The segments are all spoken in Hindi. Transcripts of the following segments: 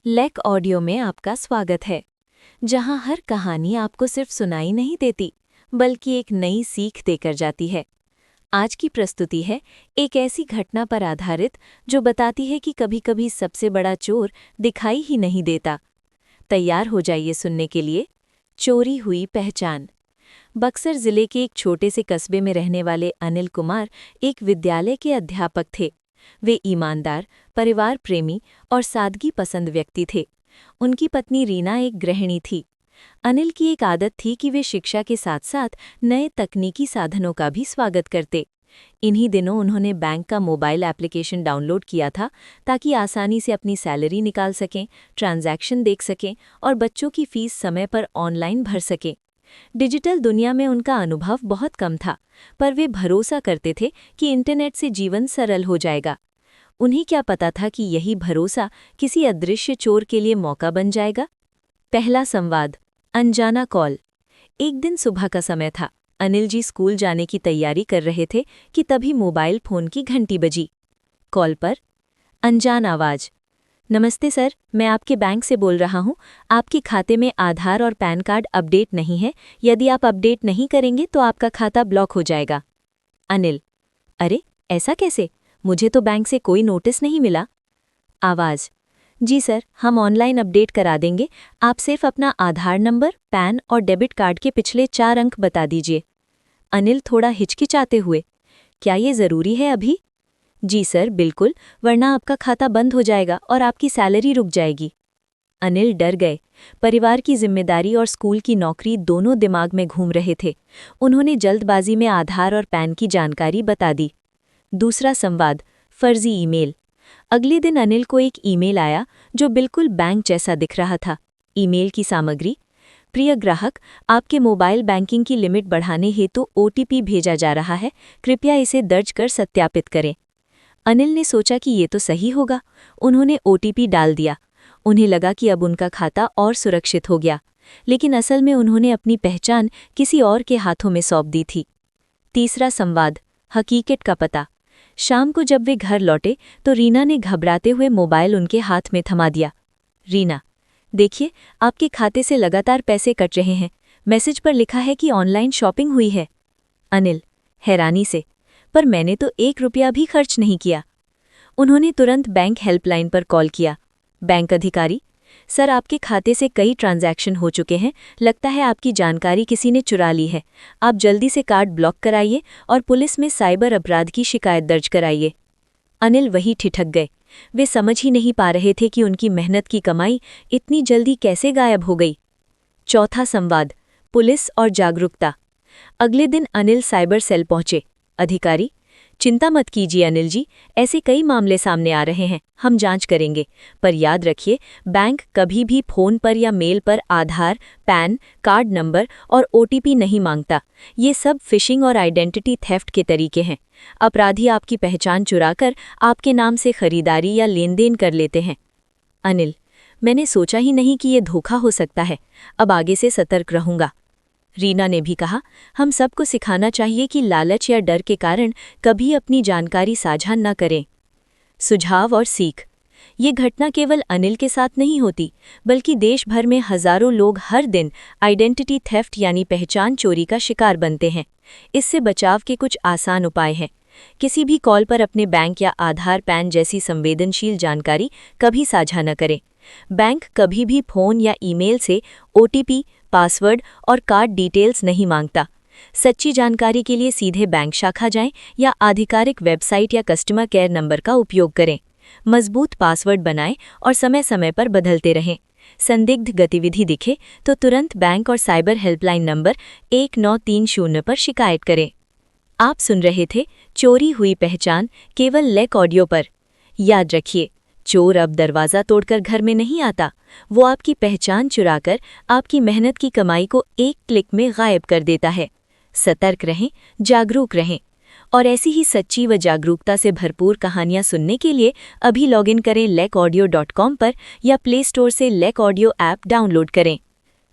लेक ऑडियो में आपका स्वागत है, जहां हर कहानी आपको सिर्फ सुनाई नहीं देती, बल्कि एक नई सीख देकर जाती है। आज की प्रस्तुति है एक ऐसी घटना पर आधारित जो बताती है कि कभी-कभी सबसे बड़ा चोर दिखाई ही नहीं देता। तैयार हो जाइए सुनने के लिए। चोरी हुई पहचान। बक्सर जिले के एक छोटे से कस्बे में रहने वाले अनिल कुमार एक विद्यालय के अध्यापक थे। वे ईमानदार, परिवार प्रेमी और सादगी पसंद व्यक्ति थे। उनकी पत्नी रीना एक गृहिणी थी। अनिल की एक आदत थी कि वे शिक्षा के साथ साथ नए तकनीकी साधनों का भी स्वागत करते। इन्हीं दिनों उन्होंने बैंक का मोबाइल एप्लीकेशन डाउनलोड किया था ताकि आसानी से अपनी सैलरी निकाल सकें, ट्रांजैक्शन देख सकें और बच्चों की फीस समय पर ऑनलाइन भर सकें। डिजिटल दुनिया में उनका अनुभव बहुत कम था, पर वे भरोसा करते थे कि इंटरनेट से जीवन सरल हो जाएगा। उन्हें क्या पता था कि यही भरोसा किसी अदृश्य चोर के लिए मौका बन जाएगा। पहला संवाद। अनजाना कॉल। एक दिन सुबह का समय था। अनिल जी स्कूल जाने की तैयारी कर रहे थे कि तभी मोबाइल फोन की घंटी बजी। कॉल पर अनजान आवाज। नमस्ते सर, मैं आपके बैंक से बोल रहा हूँ। आपके खाते में आधार और पैन कार्ड अपडेट नहीं है। यदि आप अपडेट नहीं करेंगे तो आपका खाता ब्लॉक हो जाएगा। अनिल: अरे, ऐसा कैसे? मुझे तो बैंक से कोई नोटिस नहीं मिला। आवाज: जी सर, हम ऑनलाइन अपडेट करा देंगे। आप सिर्फ अपना आधार नंबर, पैन और डेबिट कार्ड के पिछले 4 अंक बता दीजिए। अनिल थोड़ा हिचकिचाते हुए: क्या ये ज़रूरी है अभी? जी सर, बिल्कुल, वरना आपका खाता बंद हो जाएगा और आपकी सैलरी रुक जाएगी। अनिल डर गए। परिवार की जिम्मेदारी और स्कूल की नौकरी दोनों दिमाग में घूम रहे थे। उन्होंने जल्दबाजी में आधार और पैन की जानकारी बता दी। दूसरा संवाद। फर्जी ईमेल। अगले दिन अनिल को एक ईमेल आया जो बिल्कुल बैंक जैसा दिख रहा था। ईमेल की सामग्री: प्रिय ग्राहक, आपके मोबाइल बैंकिंग की लिमिट बढ़ाने हेतु ओटीपी भेजा जा रहा है। कृपया इसे दर्ज कर सत्यापित करें। अनिल ने सोचा कि ये तो सही होगा। उन्होंने ओटीपी डाल दिया। उन्हें लगा कि अब उनका खाता और सुरक्षित हो गया, लेकिन असल में उन्होंने अपनी पहचान किसी और के हाथों में सौंप दी थी। तीसरा संवाद। हकीकत का पता। शाम को जब वे घर लौटे तो रीना ने घबराते हुए मोबाइल उनके हाथ में थमा दिया। रीना: देखिए, आपके खाते से लगातार पैसे कट रहे हैं। मैसेज पर लिखा है कि ऑनलाइन शॉपिंग हुई है। अनिल हैरानी से: पर मैंने तो 1 रुपया भी खर्च नहीं किया। उन्होंने तुरंत बैंक हेल्पलाइन पर कॉल किया। बैंक अधिकारी: सर, आपके खाते से कई ट्रांजैक्शन हो चुके हैं। लगता है आपकी जानकारी किसी ने चुरा ली है। आप जल्दी से कार्ड ब्लॉक कराइए और पुलिस में साइबर अपराध की शिकायत दर्ज कराइए। अनिल वही ठिठक गए। वे समझ ही नहीं पा रहे थे कि उनकी मेहनत की कमाई इतनी जल्दी कैसे गायब हो गई। चौथा संवाद। पुलिस और जागरूकता। अगले दिन अनिल साइबर सेल पहुंचे। अधिकारी: चिंता मत कीजिए अनिल जी, ऐसे कई मामले सामने आ रहे हैं, हम जांच करेंगे। पर याद रखिए, बैंक कभी भी फ़ोन पर या मेल पर आधार, पैन, कार्ड नंबर और ओटीपी नहीं मांगता। ये सब फिशिंग और आइडेंटिटी थेफ्ट के तरीके हैं। अपराधी आपकी पहचान चुराकर आपके नाम से खरीदारी या लेनदेन कर लेते हैं। अनिल: मैंने सोचा ही नहीं कि ये धोखा हो सकता है। अब आगे से सतर्क रहूंगा। रीना ने भी कहा, हम सबको सिखाना चाहिए कि लालच या डर के कारण कभी अपनी जानकारी साझा न करें। सुझाव और सीख। ये घटना केवल अनिल के साथ नहीं होती, बल्कि देश भर में हजारों लोग हर दिन आइडेंटिटी थेफ्ट यानी पहचान चोरी का शिकार बनते हैं। इससे बचाव के कुछ आसान उपाय हैं। किसी भी कॉल पर अपने बैंक या आधार, पैन जैसी संवेदनशील जानकारी कभी साझा न करें। बैंक कभी भी फ़ोन या ईमेल से ओटीपी, पासवर्ड और कार्ड डिटेल्स नहीं मांगता। सच्ची जानकारी के लिए सीधे बैंक शाखा जाएं या आधिकारिक वेबसाइट या कस्टमर केयर नंबर का उपयोग करें। मजबूत पासवर्ड बनाएं और समय समय पर बदलते रहें। संदिग्ध गतिविधि दिखे तो तुरंत बैंक और साइबर हेल्पलाइन नंबर 1930 पर शिकायत करें। आप सुन रहे थे चोरी हुई पहचान, केवल लेक ऑडियो पर। याद रखिए, चोर अब दरवाज़ा तोड़कर घर में नहीं आता, वो आपकी पहचान चुराकर आपकी मेहनत की कमाई को एक क्लिक में गायब कर देता है। सतर्क रहें, जागरूक रहें और ऐसी ही सच्ची व जागरूकता से भरपूर कहानियां सुनने के लिए अभी लॉगिन करें lekaudio.com पर या प्ले स्टोर से लेक ऑडियो ऐप डाउनलोड करें।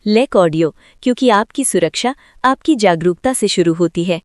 लेक ऑडियो, क्योंकि आपकी सुरक्षा आपकी जागरूकता से शुरू होती है।